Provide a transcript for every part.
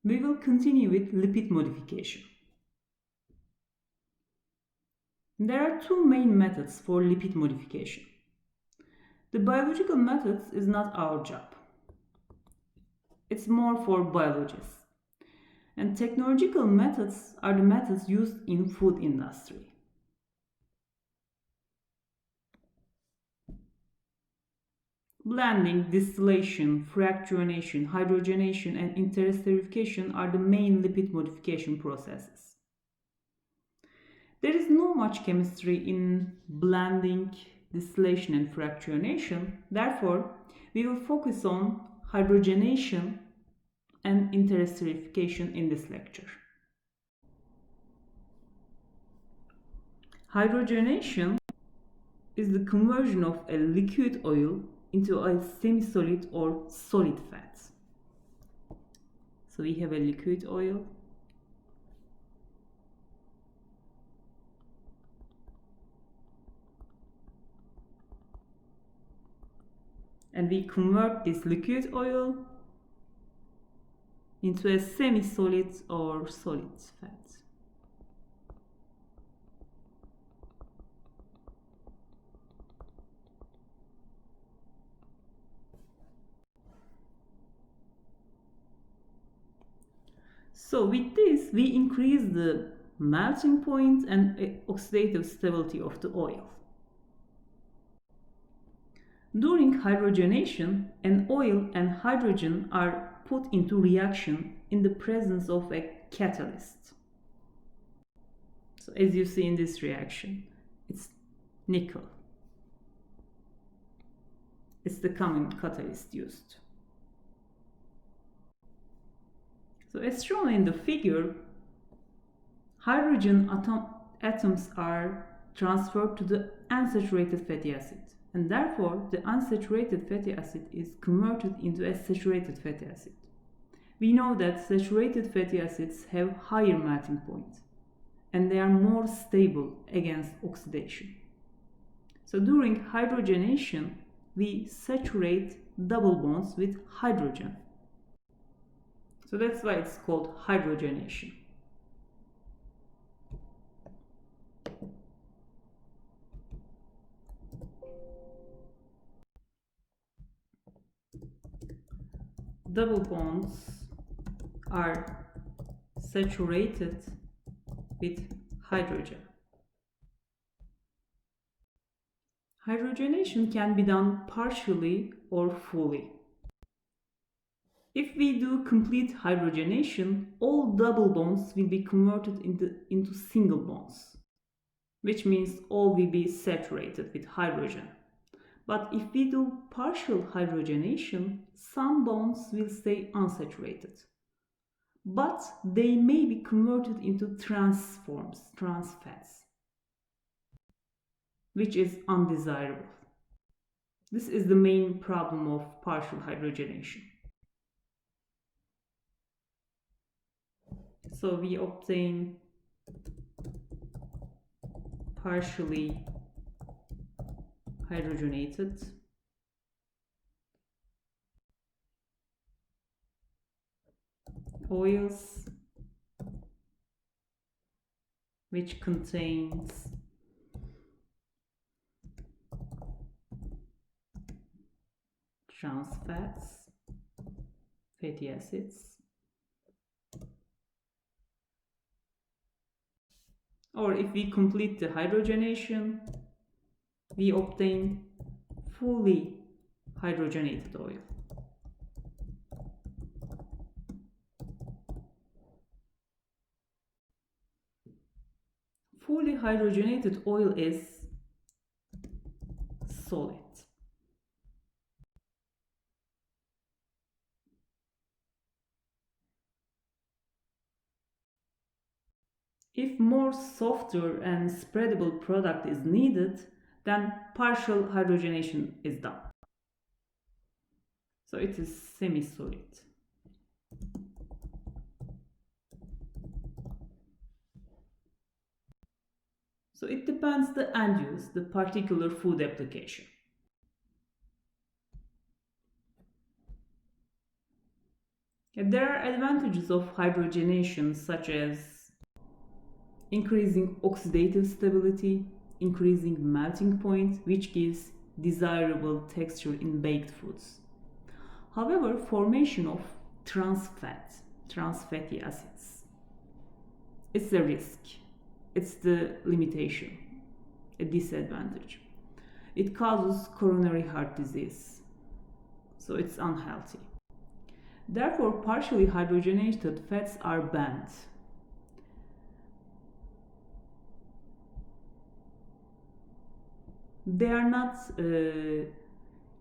We will continue with lipid modification. There are two main methods for lipid modification. The biological methods is not our job. It's more for biologists. And technological methods are the methods used in food industry. Blending, distillation, fractionation, hydrogenation, and interesterification are the main lipid modification processes. There is no much chemistry in blending, distillation, and fractionation. Therefore, we will focus on hydrogenation and interesterification in this lecture. Hydrogenation is the conversion of a liquid oil into a semi-solid or solid fat. So we have a liquid oil. And we convert this liquid oil into a semi-solid or solid fat. So with this, we increase the melting point and oxidative stability of the oil. During hydrogenation, an oil and hydrogen are put into reaction in the presence of a catalyst. So as you see in this reaction, it's nickel. It's the common catalyst used. So as shown in the figure, hydrogen atoms are transferred to the unsaturated fatty acid, and therefore the unsaturated fatty acid is converted into a saturated fatty acid. We know that saturated fatty acids have higher melting point, and they are more stable against oxidation. So during hydrogenation, we saturate double bonds with hydrogen. So that's why it's called hydrogenation. Double bonds are saturated with hydrogen. Hydrogenation can be done partially or fully. If we do complete hydrogenation, all double bonds will be converted into single bonds, which means all will be saturated with hydrogen. But if we do partial hydrogenation, some bonds will stay unsaturated. But they may be converted into trans forms, trans fats, which is undesirable. This is the main problem of partial hydrogenation. So we obtain partially hydrogenated oils which contains trans fats, fatty acids, or if we complete the hydrogenation, we obtain fully hydrogenated oil. Fully hydrogenated oil is solid. If more softer and spreadable product is needed, then partial hydrogenation is done. So it is semi-solid. So it depends the end use, the particular food application. There are advantages of hydrogenation such as increasing oxidative stability, increasing melting point, which gives desirable texture in baked foods. However, formation of trans fatty acids, it's a risk. It's the limitation, a disadvantage. It causes coronary heart disease, so it's unhealthy. Therefore, partially hydrogenated fats are banned. They are not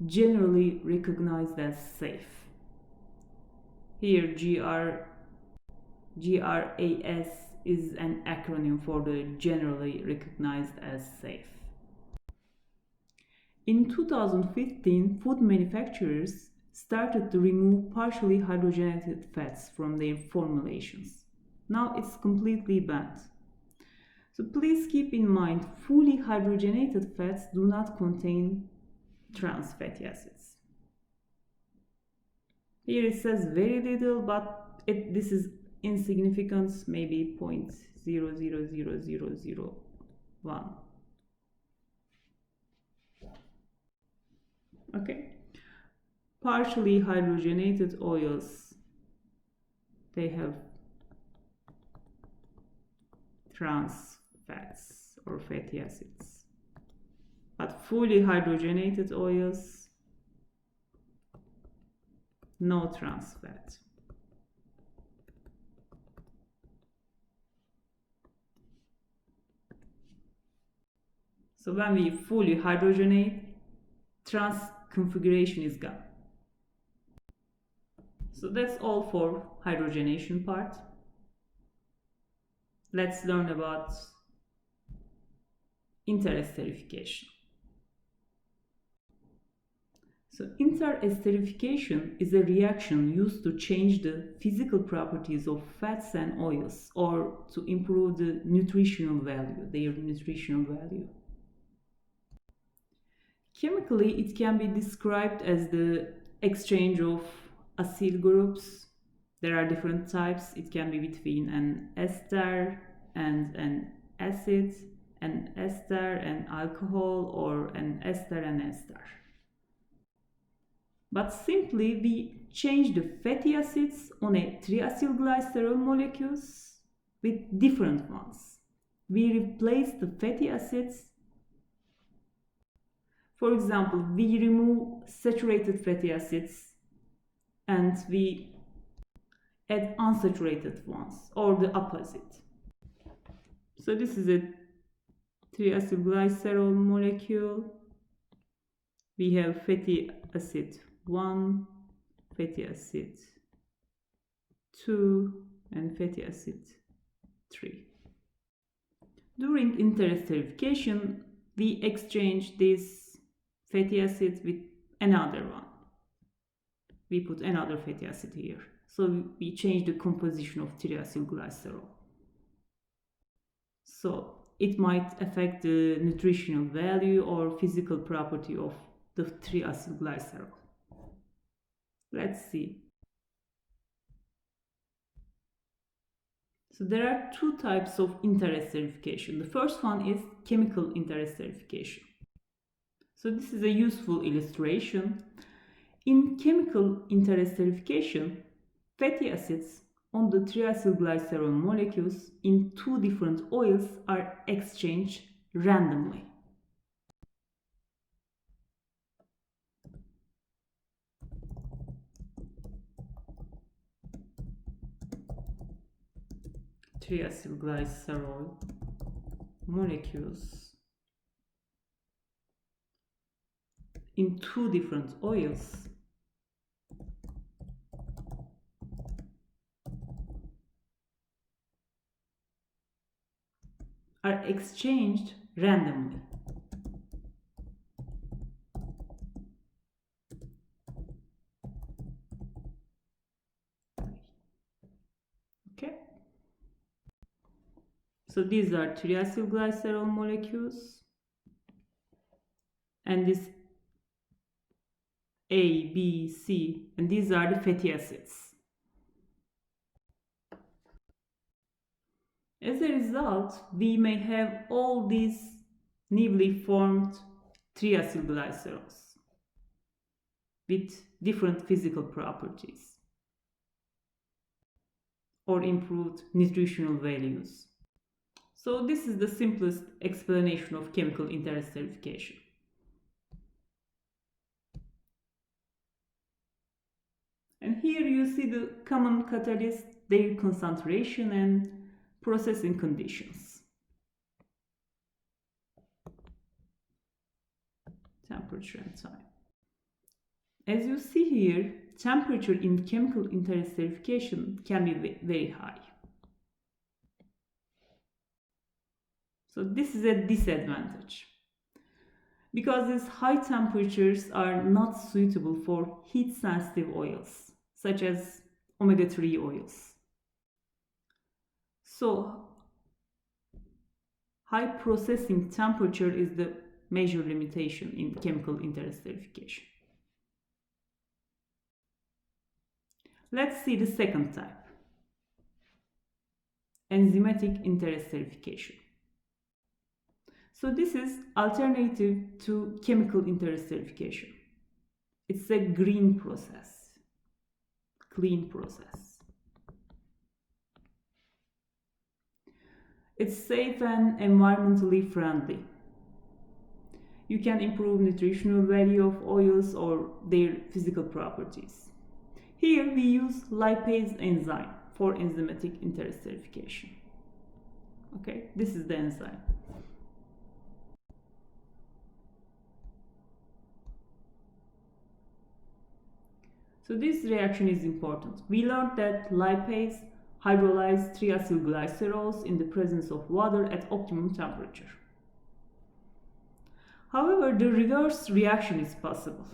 generally recognized as safe. Here, GRAS is an acronym for the generally recognized as safe. In 2015, food manufacturers started to remove partially hydrogenated fats from their formulations. Now it's completely banned. So please keep in mind, fully hydrogenated fats do not contain trans fatty acids. Here it says very little, but this is insignificant, maybe 0.000001. Okay. Partially hydrogenated oils, they have trans fats or fatty acids. But fully hydrogenated oils, no trans fat. So when we fully hydrogenate, trans configuration is gone. So that's all for hydrogenation part. Let's learn about interesterification. So interesterification is a reaction used to change the physical properties of fats and oils or to improve the nutritional value, their nutritional value. Chemically, it can be described as the exchange of acyl groups. There are different types. It can be between an ester and an acid, an ester and alcohol, or an ester and ester. But simply we change the fatty acids on a triacylglycerol molecules with different ones. We replace the fatty acids. For example, we remove saturated fatty acids and we add unsaturated ones, or the opposite. So this is a triacylglycerol molecule. We have fatty acid 1, fatty acid 2, and fatty acid 3. During interesterification, we exchange this fatty acid with another one. We put another fatty acid here. So we change the composition of triacylglycerol. So it might affect the nutritional value or physical property of the triacylglycerol. Let's see. So there are two types of interesterification. The first one is chemical interesterification. So this is a useful illustration. In chemical interesterification, fatty acids on the triacylglycerol molecules in two different oils are exchanged randomly. Triacylglycerol molecules in two different oils are exchanged randomly. Okay. So these are triacylglycerol molecules, and this A, B, C, and these are the fatty acids. As a result, we may have all these newly formed triacylglycerols with different physical properties or improved nutritional values. So this is the simplest explanation of chemical interesterification. And here you see the common catalyst, their concentration and processing conditions. Temperature and time. As you see here, temperature in chemical interesterification can be very high. So this is a disadvantage, because these high temperatures are not suitable for heat-sensitive oils, such as omega-3 oils. So high processing temperature is the major limitation in chemical interesterification. Let's see the second type, enzymatic interesterification. So this is alternative to chemical interesterification. It's a green process, clean process. It's safe and environmentally friendly. You can improve nutritional value of oils or their physical properties. Here we use lipase enzyme for enzymatic interesterification. Okay, this is the enzyme. So this reaction is important. We learned that lipase hydrolyzes triacylglycerols in the presence of water at optimum temperature. However, the reverse reaction is possible.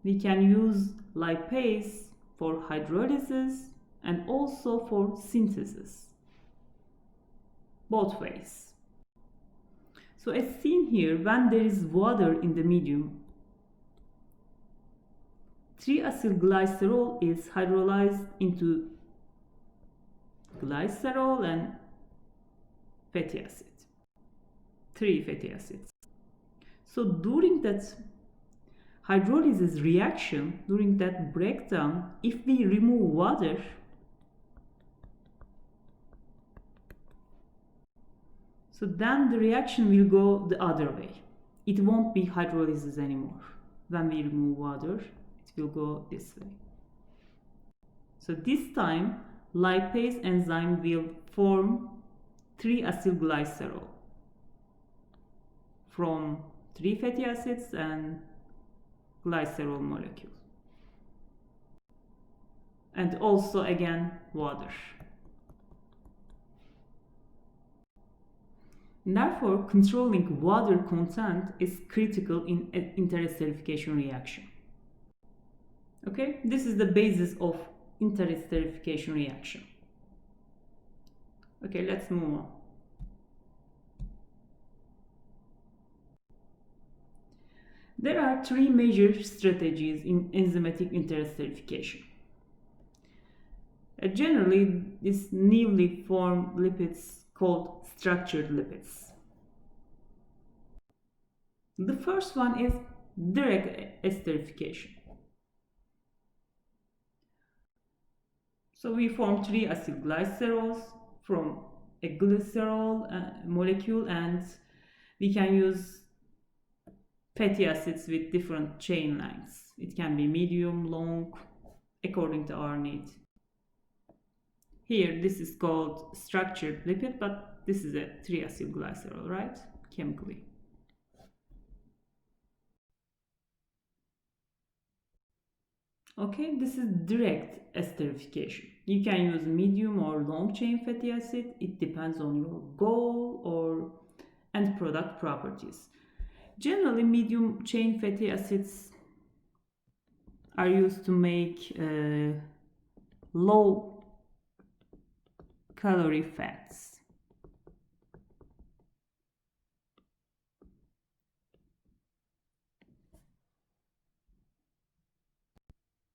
We can use lipase for hydrolysis and also for synthesis, both ways. So as seen here, when there is water in the medium, triacylglycerol is hydrolyzed into glycerol and fatty acid, 3 fatty acids. So during that hydrolysis reaction, during that breakdown, if we remove water, so then the reaction will go the other way. It won't be hydrolysis anymore. When we remove water, it will go this way. So this time, lipase enzyme will form 3-acylglycerol from 3 fatty acids and glycerol molecule, and also again water. Therefore, controlling water content is critical in an interesterification reaction. Okay, this is the basis of interesterification reaction. Okay, let's move on. There are 3 major strategies in enzymatic interesterification. Generally, these newly formed lipids called structured lipids. The first one is direct esterification. So we form 3 acylglycerols from a glycerol molecule, and we can use fatty acids with different chain lengths. It can be medium, long, according to our need. Here, this is called structured lipid, but this is a 3-acylglycerol, right? Chemically. Okay, this is direct esterification. You can use medium or long chain fatty acid. It depends on your goal or end product properties. Generally, medium chain fatty acids are used to make low calorie fats.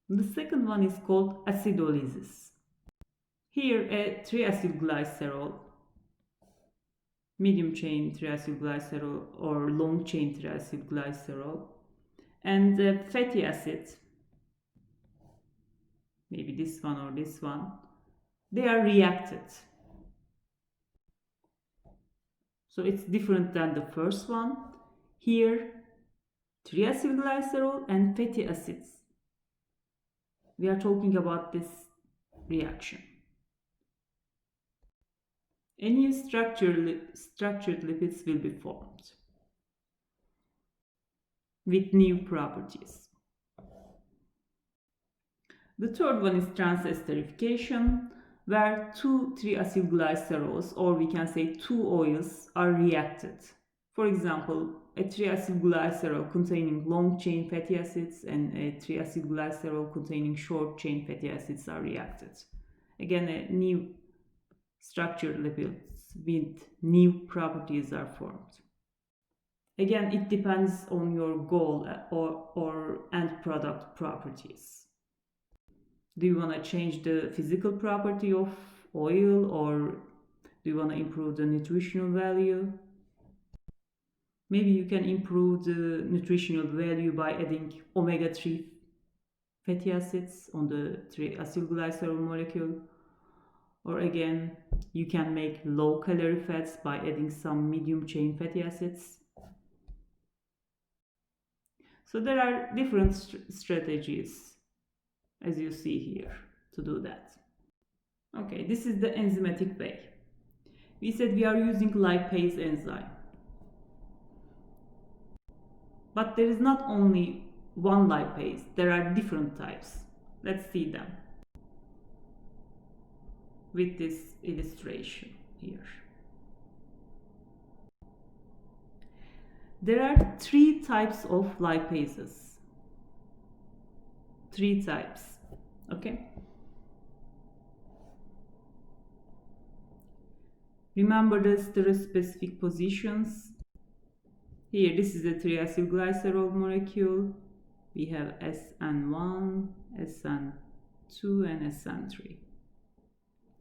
The second one is called acidolysis. Here a triacylglycerol, medium chain triacylglycerol or long chain triacylglycerol, and the fatty acid, maybe this one or this one, they are reacted. So it's different than the first one. Here, triacylglycerol and fatty acids. We are talking about this reaction. A new structured lipids will be formed with new properties. The third one is transesterification, where two triacylglycerols, or we can say two oils, are reacted. For example, a triacylglycerol containing long chain fatty acids and a triacylglycerol containing short chain fatty acids are reacted. Again, a new structured lipids with new properties are formed. Again, it depends on your goal or end product properties. Do you want to change the physical property of oil, or do you want to improve the nutritional value? Maybe you can improve the nutritional value by adding omega-3 fatty acids on the triacylglycerol molecule. Or again, you can make low-calorie fats by adding some medium-chain fatty acids. So there are different strategies, as you see here, to do that. Okay, this is the enzymatic way. We said we are using lipase enzyme. But there is not only one lipase, there are different types. Let's see them with this illustration here. There are three types of lipases. Three types, okay? Remember the stereospecific positions. Here, this is a triacylglycerol molecule. We have SN1, SN2, and SN3.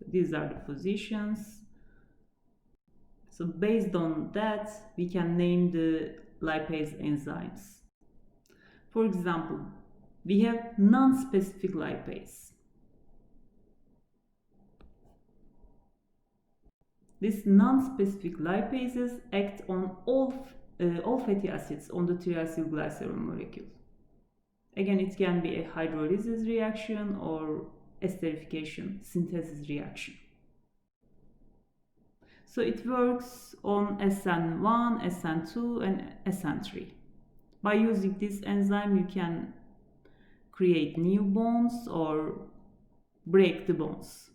These are the positions. So based on that, we can name the lipase enzymes. For example, we have non-specific lipase. These non-specific lipases act on all fatty acids on the triacylglycerol molecule. Again, it can be a hydrolysis reaction or esterification synthesis reaction. So it works on SN1, SN2, and SN3. By using this enzyme, you can create new bonds or break the bonds,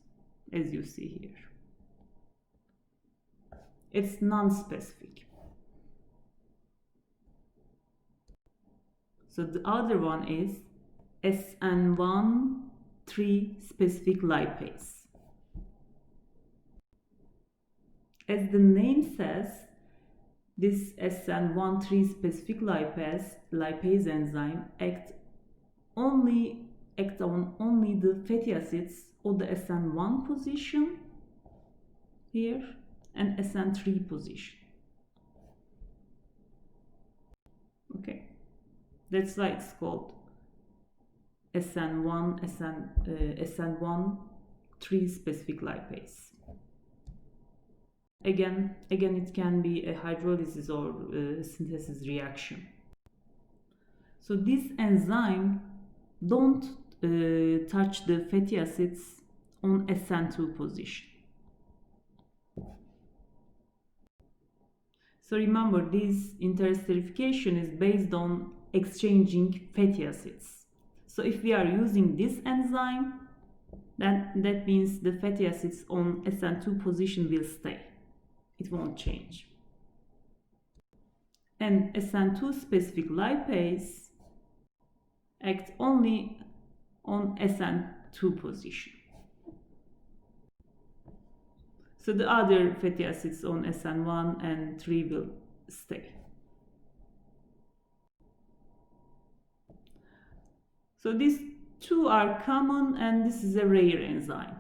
as you see here. It's non-specific. So the other one is SN1 3 specific lipase. As the name says, this SN1 3 specific lipase enzyme acts on only the fatty acids on the SN1 position here and SN3 position. Okay, that's why it's called SN1 3 specific lipase. Again, it can be a hydrolysis or synthesis reaction. So this enzyme don't touch the fatty acids on SN2 position. So remember, this interesterification is based on exchanging fatty acids. So if we are using this enzyme, then that means the fatty acids on SN2 position will stay. It won't change. And SN2 specific lipase acts only on SN2 position. So the other fatty acids on SN1 and 3 will stay. So these two are common, and this is a rare enzyme,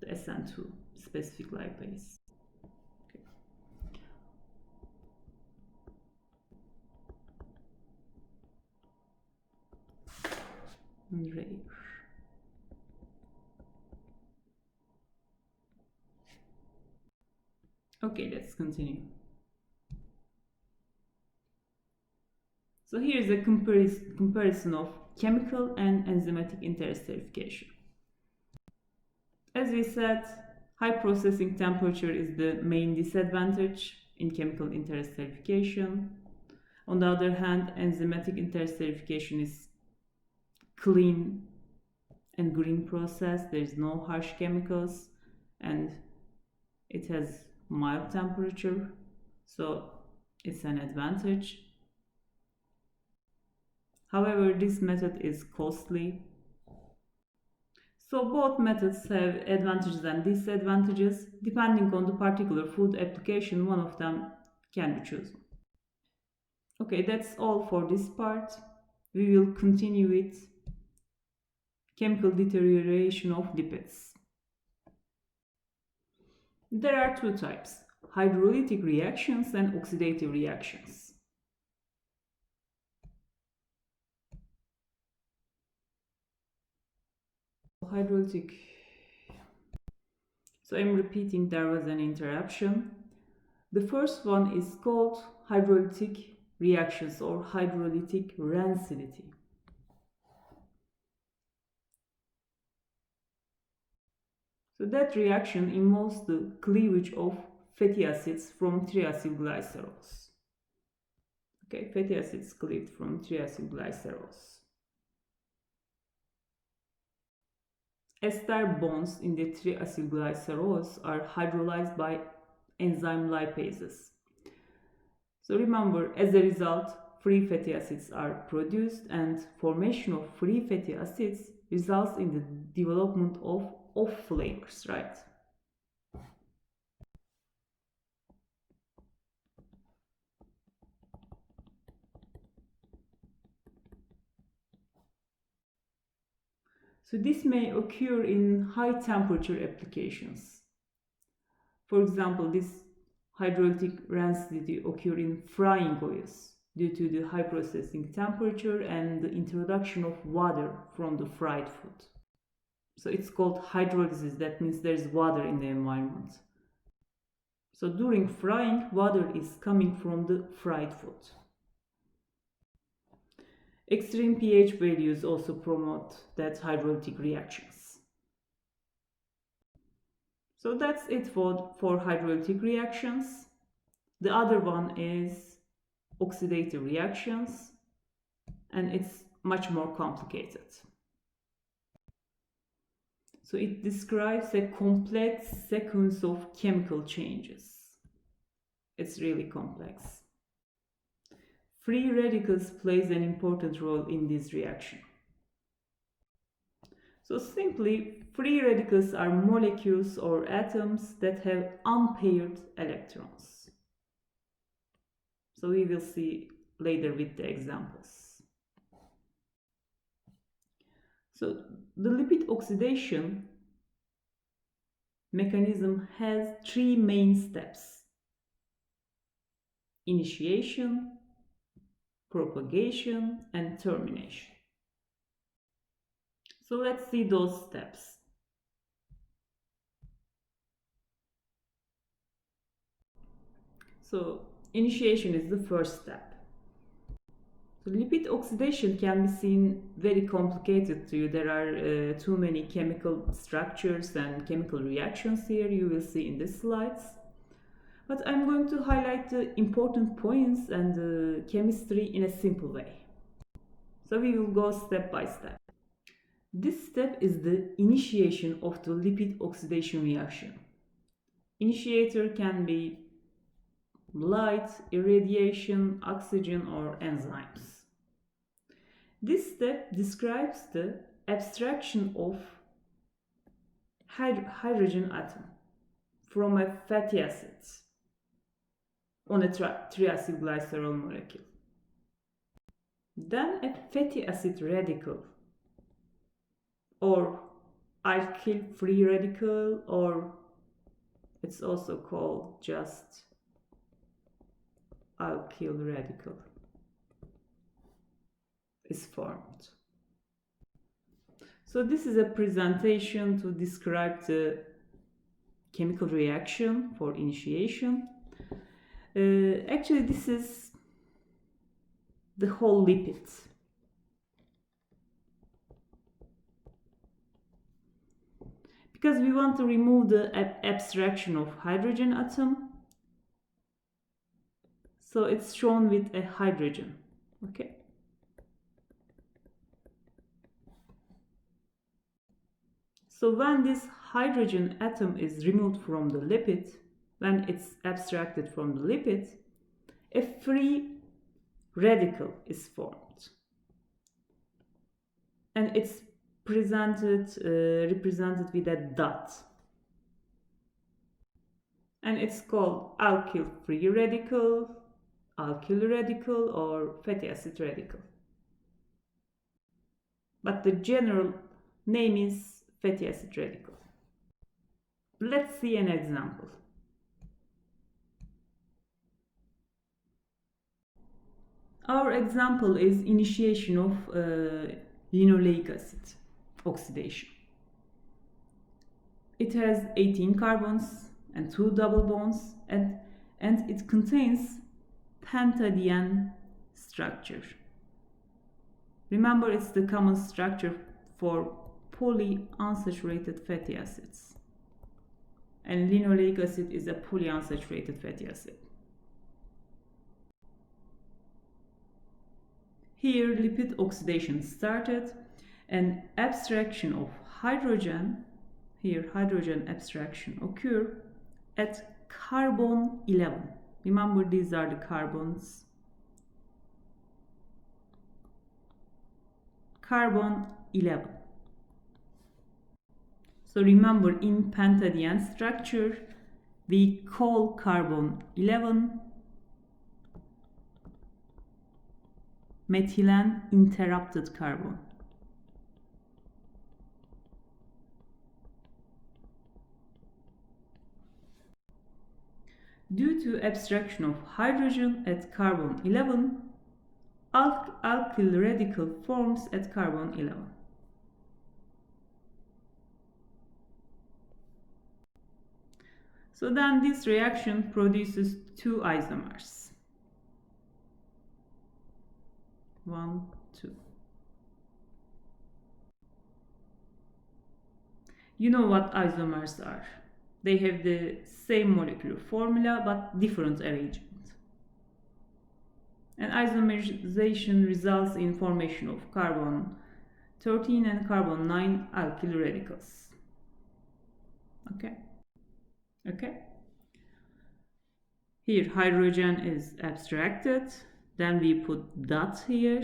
the SN2 specific lipase. Rare. Okay, let's continue. So here is a comparison of chemical and enzymatic interesterification. As we said, high processing temperature is the main disadvantage in chemical interesterification. On the other hand, enzymatic interesterification is clean and green process. There is no harsh chemicals and it has mild temperature, so it's an advantage. However, this method is costly. So both methods have advantages and disadvantages. Depending on the particular food application, one of them can be chosen. Okay, that's all for this part. We will continue with chemical deterioration of lipids. There are two types: hydrolytic reactions and oxidative reactions. Hydrolytic. So I'm repeating, there was an interruption. The first one is called hydrolytic reactions or hydrolytic rancidity. So that reaction involves the cleavage of fatty acids from triacylglycerols. Okay, fatty acids cleaved from triacylglycerols. Ester bonds in the triacylglycerols are hydrolyzed by enzyme lipases. So remember, as a result, free fatty acids are produced, and formation of free fatty acids results in the development of off flavors, right? So this may occur in high temperature applications. For example, this hydrolytic rancidity occurs in frying oils due to the high processing temperature and the introduction of water from the fried food. So it's called hydrolysis. That means there's water in the environment. So during frying, water is coming from the fried food. Extreme pH values also promote that hydrolytic reactions. So that's it for hydrolytic reactions. The other one is oxidative reactions, and it's much more complicated. So it describes a complex sequence of chemical changes. It's really complex. Free radicals plays an important role in this reaction. So simply, free radicals are molecules or atoms that have unpaired electrons. So we will see later with the examples. So the lipid oxidation mechanism has three main steps: initiation, propagation, and termination. So let's see those steps. So initiation is the first step. So lipid oxidation can be seen very complicated to you. There are too many chemical structures and chemical reactions here, you will see in the slides. But I'm going to highlight the important points and the chemistry in a simple way. So we will go step by step. This step is the initiation of the lipid oxidation reaction. Initiator can be light, irradiation, oxygen, or enzymes. This step describes the abstraction of hydrogen atom from a fatty acid on a triacylglycerol molecule. Then a fatty acid radical or alkyl free radical, or it's also called just alkyl radical, is formed. So this is a presentation to describe the chemical reaction for initiation. Actually, this is the whole lipids. Because we want to remove the abstraction of hydrogen atom, so it's shown with a hydrogen. Okay. So when this hydrogen atom is removed from the lipid, when it's abstracted from the lipid, a free radical is formed. And it's represented with a dot. And it's called alkyl free radical, alkyl radical, or fatty acid radical. But the general name is fatty acid radical. Let's see an example. Our example is initiation of linoleic acid oxidation. It has 18 carbons and 2 double bonds, and it contains pentadiene structure. Remember, it's the common structure for polyunsaturated fatty acids. And linoleic acid is a polyunsaturated fatty acid. Here, lipid oxidation started, and abstraction of hydrogen, here hydrogen abstraction occur at carbon 11. Remember, these are the carbons. Carbon 11. So remember, in pentadiene structure, we call carbon 11 methylene interrupted carbon. Due to abstraction of hydrogen at carbon 11, alkyl radical forms at carbon 11. So then this reaction produces two isomers. 1, 2. You know what isomers are. They have the same molecular formula but different arrangement. And isomerization results in formation of carbon 13 and carbon 9 alkyl radicals. Okay. Here hydrogen is abstracted. Then we put dot here.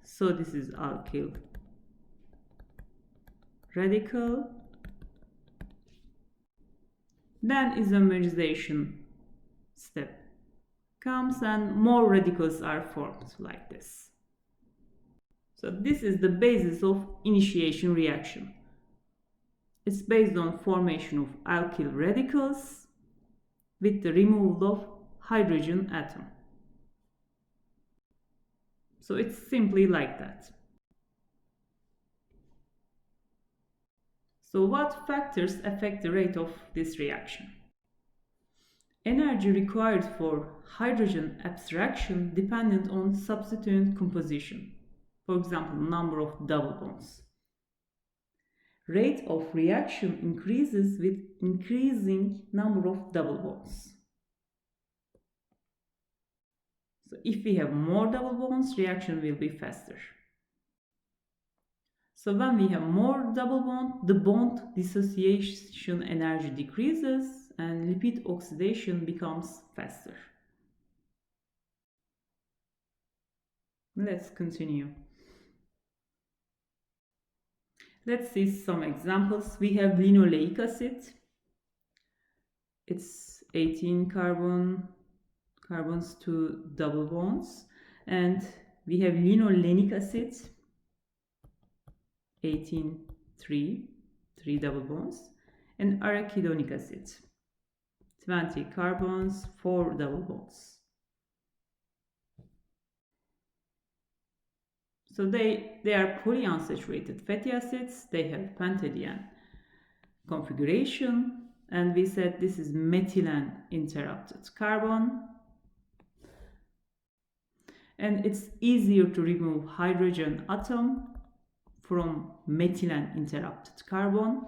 So this is alkyl radical. Then isomerization step comes and more radicals are formed like this. So this is the basis of initiation reaction. It's based on formation of alkyl radicals with the removal of hydrogen atom. So it's simply like that. So what factors affect the rate of this reaction? Energy required for hydrogen abstraction dependent on substituent composition. For example, number of double bonds. Rate of reaction increases with increasing number of double bonds. So if we have more double bonds, reaction will be faster. So when we have more double bond, the bond dissociation energy decreases and lipid oxidation becomes faster. Let's continue. Let's see some examples. We have linoleic acid. It's 18 carbons to double bonds. And we have linolenic acid. 18, 3 double bonds, and arachidonic acid, 20 carbons, 4 double bonds. So they are polyunsaturated fatty acids. They have pentadiene configuration, and we said this is methylene interrupted carbon, and it's easier to remove hydrogen atom from methylene interrupted carbon.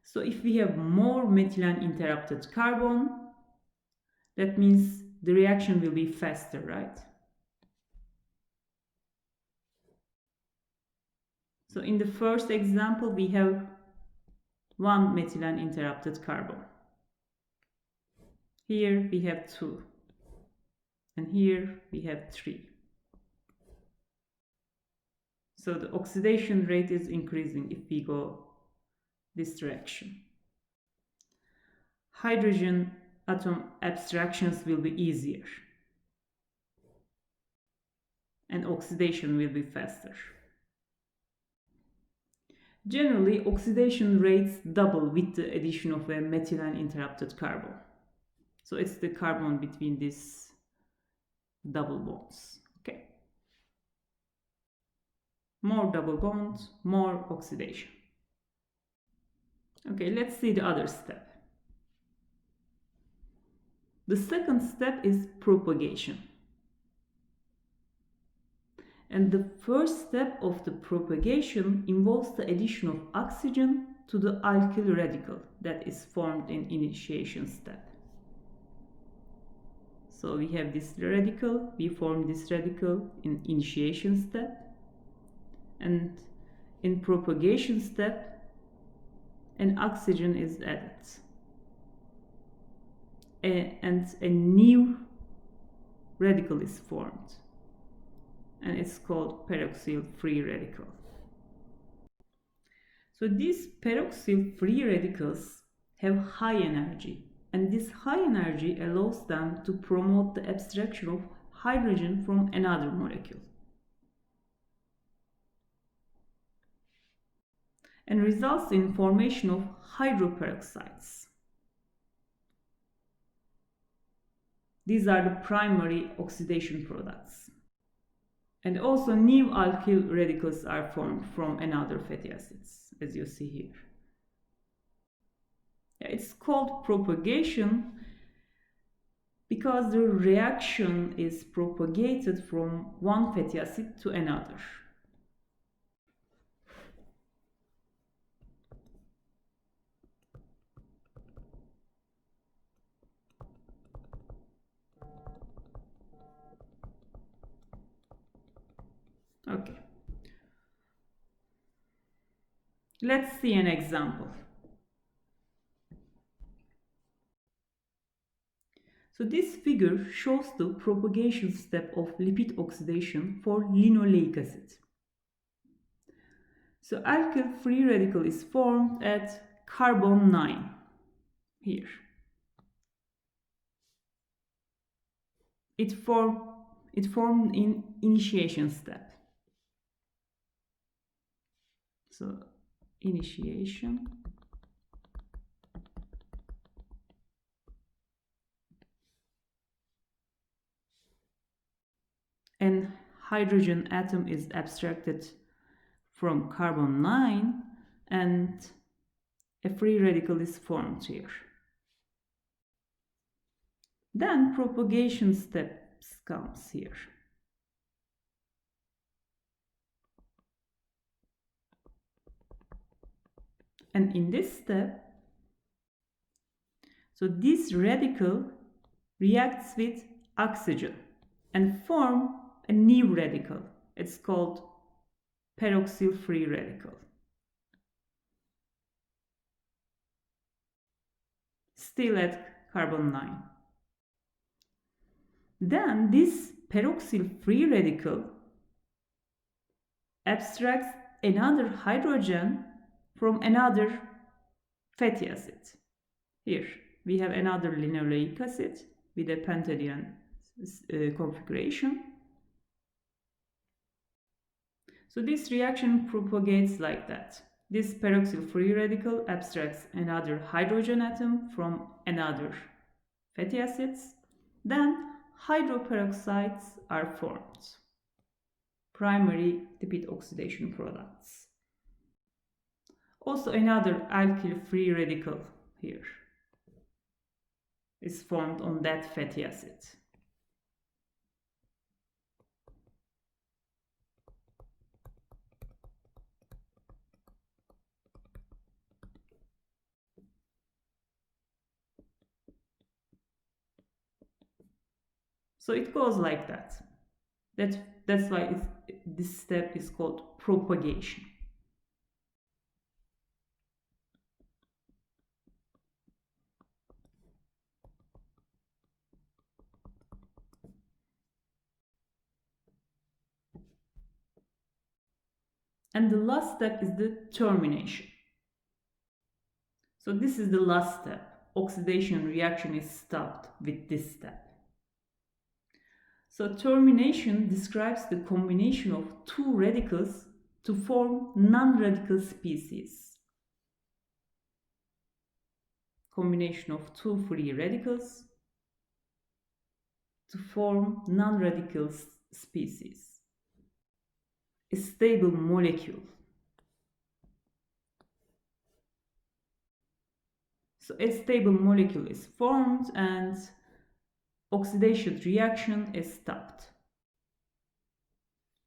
So if we have more methylene interrupted carbon, that means the reaction will be faster, right? So in the first example, we have one methylene interrupted carbon. Here we have 2. And here we have 3. So the oxidation rate is increasing if we go this direction. Hydrogen atom abstractions will be easier. And oxidation will be faster. Generally, oxidation rates double with the addition of a methylene interrupted carbon. So it's the carbon between these double bonds. Okay. More double bonds, more oxidation. Okay, let's see the other step. The second step is propagation. And the first step of the propagation involves the addition of oxygen to the alkyl radical that is formed in initiation step. So we have this radical, we form this radical in initiation step, and in propagation step, an oxygen is added. And a new radical is formed, and it's called peroxyl free radical. So these peroxyl free radicals have high energy, and this high energy allows them to promote the abstraction of hydrogen from another molecule, and results in formation of hydroperoxides. These are the primary oxidation products. And also new alkyl radicals are formed from another fatty acids, as you see here. It's called propagation because the reaction is propagated from one fatty acid to another. Okay. Let's see an example. So this figure shows the propagation step of lipid oxidation for linoleic acid. So alkyl free radical is formed at carbon 9 here. It formed in initiation step. So initiation. And hydrogen atom is abstracted from carbon 9, and a free radical is formed here. Then propagation steps comes here. And in this step, so this radical reacts with oxygen and form a new radical. It's called peroxyl free radical. Still at carbon 9. Then this peroxyl free radical abstracts another hydrogen from another fatty acid. Here we have another linoleic acid with a pentadiene configuration. So this reaction propagates like that. This peroxyl free radical abstracts another hydrogen atom from another fatty acids. Then hydroperoxides are formed. Primary lipid oxidation products. Also another alkyl free radical here is formed on that fatty acid. So it goes like that. That's why this step is called propagation. And the last step is the termination. So this is the last step. Oxidation reaction is stopped with this step. So termination describes the combination of two radicals to form non-radical species. Combination of two free radicals to form non-radical species. A stable molecule. So a stable molecule is formed and oxidation reaction is stopped.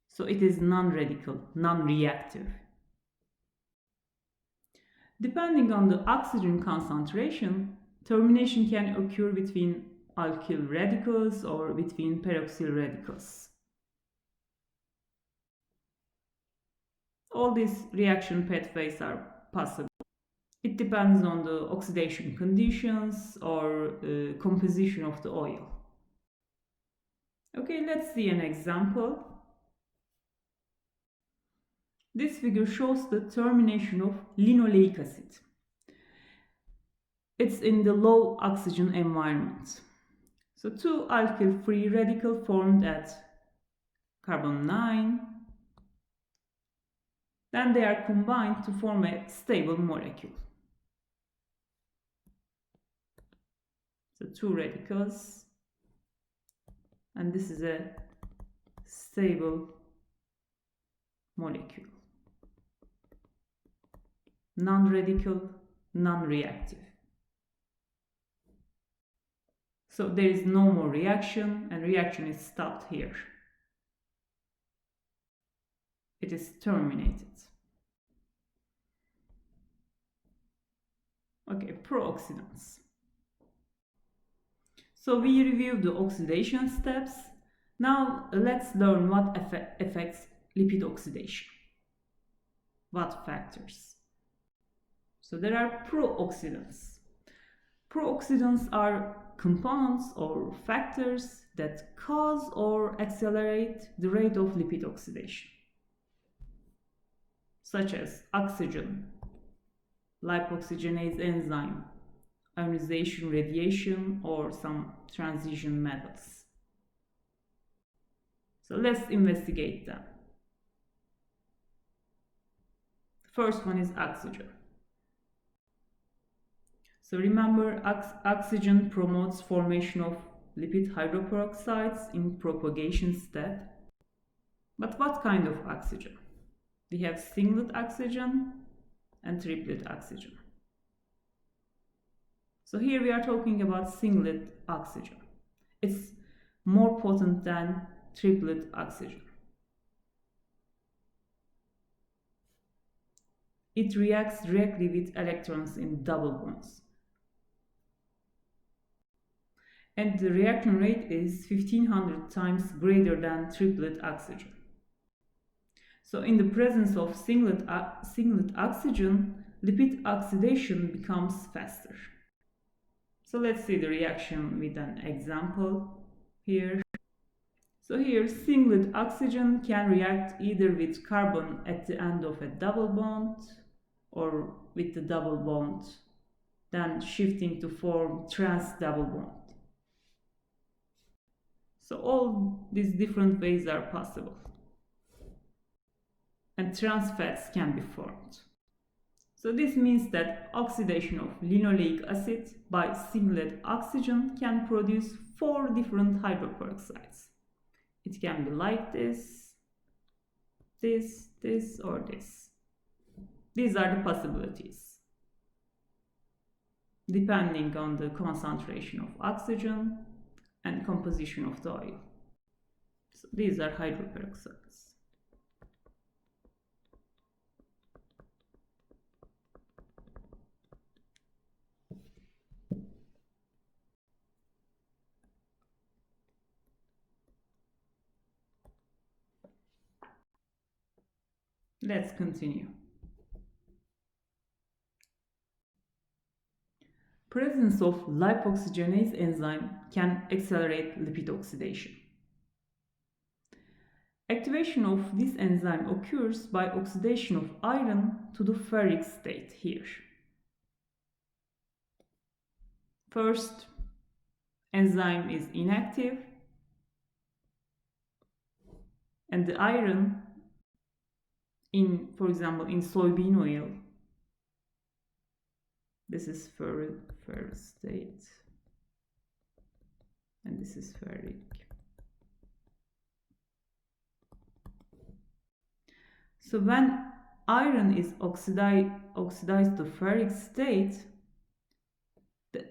So it is non-radical, non-reactive. Depending on the oxygen concentration, termination can occur between alkyl radicals or between peroxyl radicals. All these reaction pathways are possible. It depends on the oxidation conditions or composition of the oil. Okay, let's see an example. This figure shows the termination of linoleic acid. It's in the low oxygen environment. So two alkyl free radicals formed at carbon 9. Then they are combined to form a stable molecule. So two radicals, and this is a stable molecule. Non-radical, non-reactive. So there is no more reaction, and reaction is stopped here. It is terminated. Okay, pro-oxidants. So we reviewed the oxidation steps. Now let's learn what affects lipid oxidation. What factors? So there are pro-oxidants. Pro-oxidants are compounds or factors that cause or accelerate the rate of lipid oxidation, such as oxygen, lipoxygenase enzyme, ionization radiation, or some transition metals. So let's investigate them. The first one is oxygen. So remember, oxygen promotes formation of lipid hydroperoxides in propagation step. But what kind of oxygen? We have singlet oxygen and triplet oxygen. So here we are talking about singlet oxygen. It's more potent than triplet oxygen. It reacts directly with electrons in double bonds. And the reaction rate is 1500 times greater than triplet oxygen. So in the presence of singlet oxygen, lipid oxidation becomes faster. So let's see the reaction with an example here. So here singlet oxygen can react either with carbon at the end of a double bond or with the double bond, then shifting to form trans double bond. So all these different ways are possible. and trans fats can be formed. So this means that oxidation of linoleic acid by singlet oxygen can produce 4 different hydroperoxides. It can be like this, this, or this. These are the possibilities, depending on the concentration of oxygen and composition of the oil. So these are hydroperoxides. Let's continue. Presence of lipoxygenase enzyme can accelerate lipid oxidation. Activation of this enzyme occurs by oxidation of iron to the ferric state here. First, enzyme is inactive and the iron for example, in soybean oil, this is ferric state and this is ferric. So when iron is oxidized to ferric state,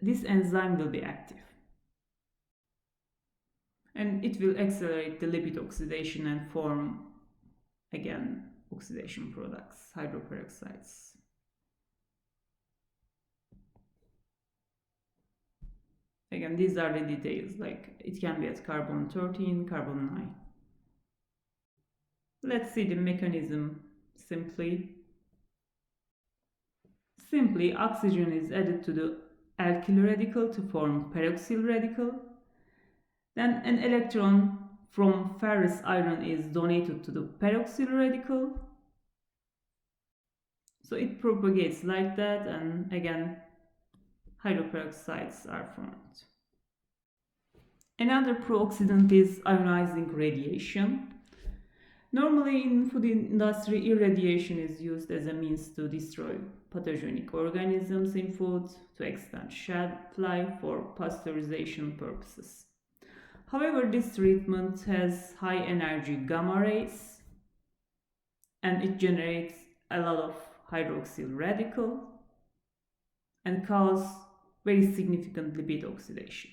this enzyme will be active. And it will accelerate the lipid oxidation and form, again, oxidation products, hydroperoxides. Again, these are the details, like it can be at carbon 13, carbon 9. Let's see the mechanism simply. Simply, oxygen is added to the alkyl radical to form peroxyl radical. Then an electron from ferrous iron is donated to the peroxyl radical. So it propagates like that, and again, hydroperoxides are formed. Another pro-oxidant is ionizing radiation. Normally in food industry, irradiation is used as a means to destroy pathogenic organisms in food, to extend shelf life for pasteurization purposes. However, this treatment has high energy gamma rays and it generates a lot of hydroxyl radical and cause very significant lipid oxidation,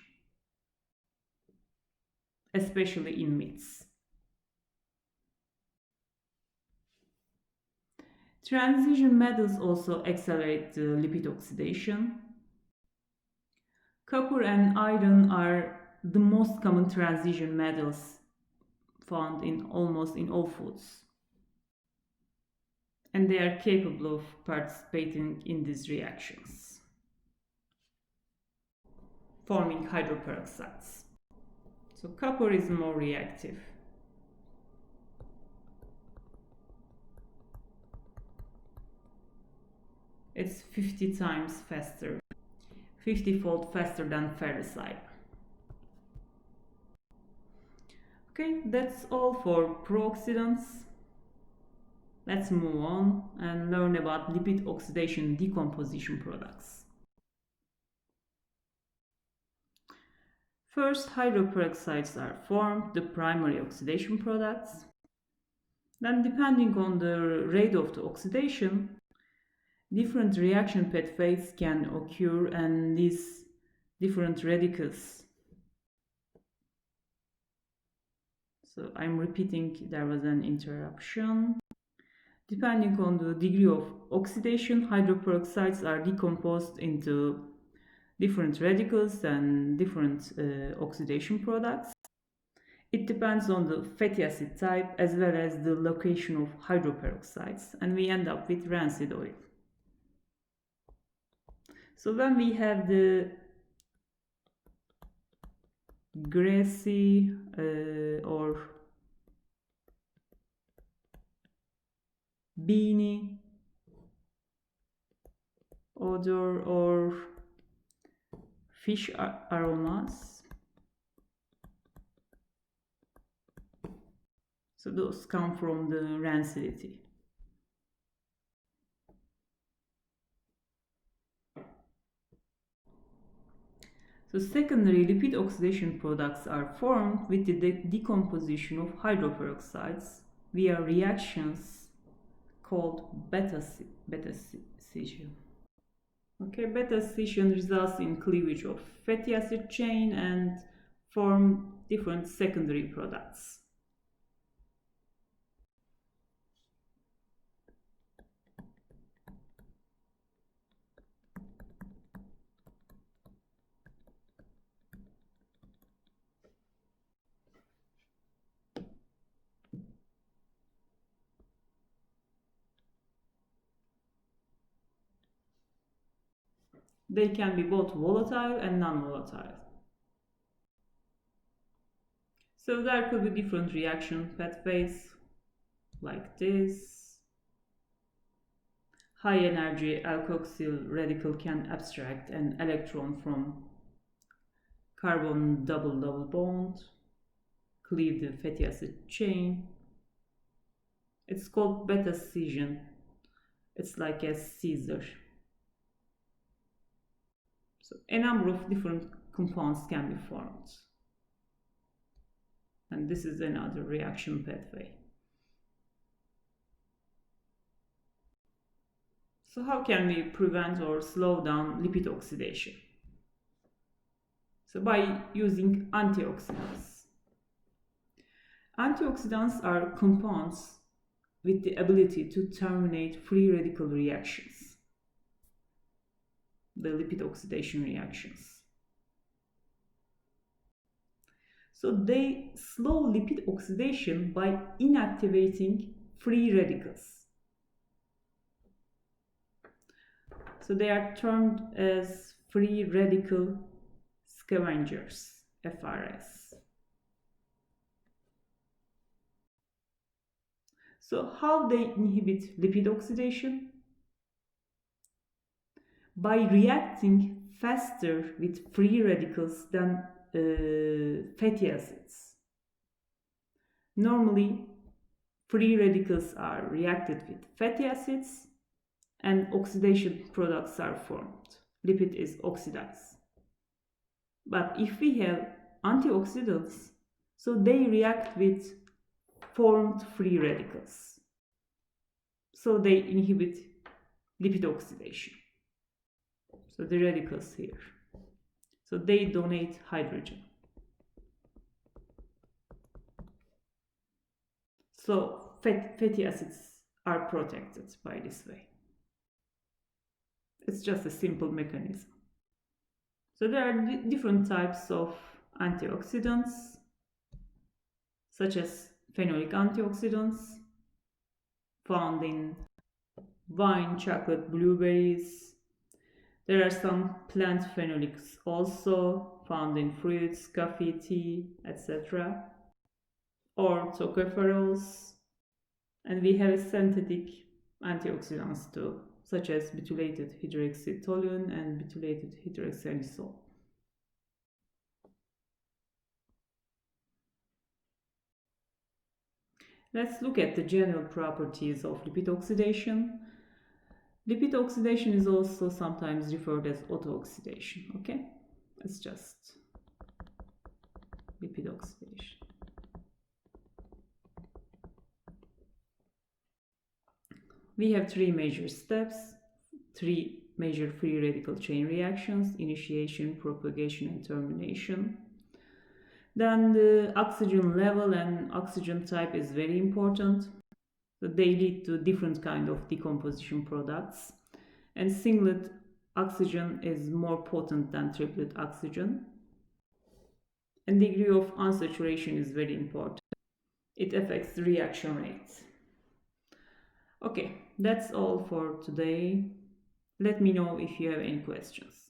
especially in meats. Transition metals also accelerate the lipid oxidation. Copper and iron are the most common transition metals found in almost in all foods. And they are capable of participating in these reactions, forming hydroperoxides. So copper is more reactive. It's 50 times faster, 50-fold faster than ferrous iron. Okay, that's all for pro-oxidants. Let's move on and learn about lipid oxidation decomposition products. First, hydroperoxides are formed, the primary oxidation products. Then, depending on the rate of the oxidation, different reaction pathways can occur, and these different radicals. So I'm repeating, there was an interruption. Depending on the degree of oxidation, hydroperoxides are decomposed into different radicals and different oxidation products. It depends on the fatty acid type as well as the location of hydroperoxides, and we end up with rancid oil. So when we have the grassy or beany odor or fish aromas, so those come from the rancidity. So secondary lipid oxidation products are formed with the decomposition of hydroperoxides via reactions called beta scission. Okay, beta scission results in cleavage of fatty acid chain and form different secondary products. They can be both volatile and non-volatile. So there could be different reaction pathways like this. High energy alkoxyl radical can abstract an electron from carbon double bond, cleave the fatty acid chain. It's called beta scission. It's like a scissor. So a number of different compounds can be formed. And this is another reaction pathway. So how can we prevent or slow down lipid oxidation? So by using antioxidants. Antioxidants are compounds with the ability to terminate free radical reactions, the lipid oxidation reactions. So they slow lipid oxidation by inactivating free radicals. So they are termed as free radical scavengers, FRS. So how they inhibit lipid oxidation? By reacting faster with free radicals than fatty acids. Normally, free radicals are reacted with fatty acids and oxidation products are formed. Lipid is oxidized. But if we have antioxidants, so they react with formed free radicals. So they inhibit lipid oxidation. So the radicals here. So they donate hydrogen. So fatty acids are protected by this way. It's just a simple mechanism. So there are different types of antioxidants, such as phenolic antioxidants, found in wine, chocolate, blueberries. There are some plant phenolics also found in fruits, coffee, tea, etc. Or tocopherols. And we have synthetic antioxidants too, such as butylated hydroxytoluene and butylated hydroxyanisole. Let's look at the general properties of lipid oxidation. Lipid oxidation is also sometimes referred as auto-oxidation, okay? It's just lipid oxidation. We have three major steps, three major free radical chain reactions: initiation, propagation, and termination. Then the oxygen level and oxygen type is very important. So they lead to different kind of decomposition products. And singlet oxygen is more potent than triplet oxygen. And degree of unsaturation is very important. It affects the reaction rates. Okay, that's all for today. Let me know if you have any questions.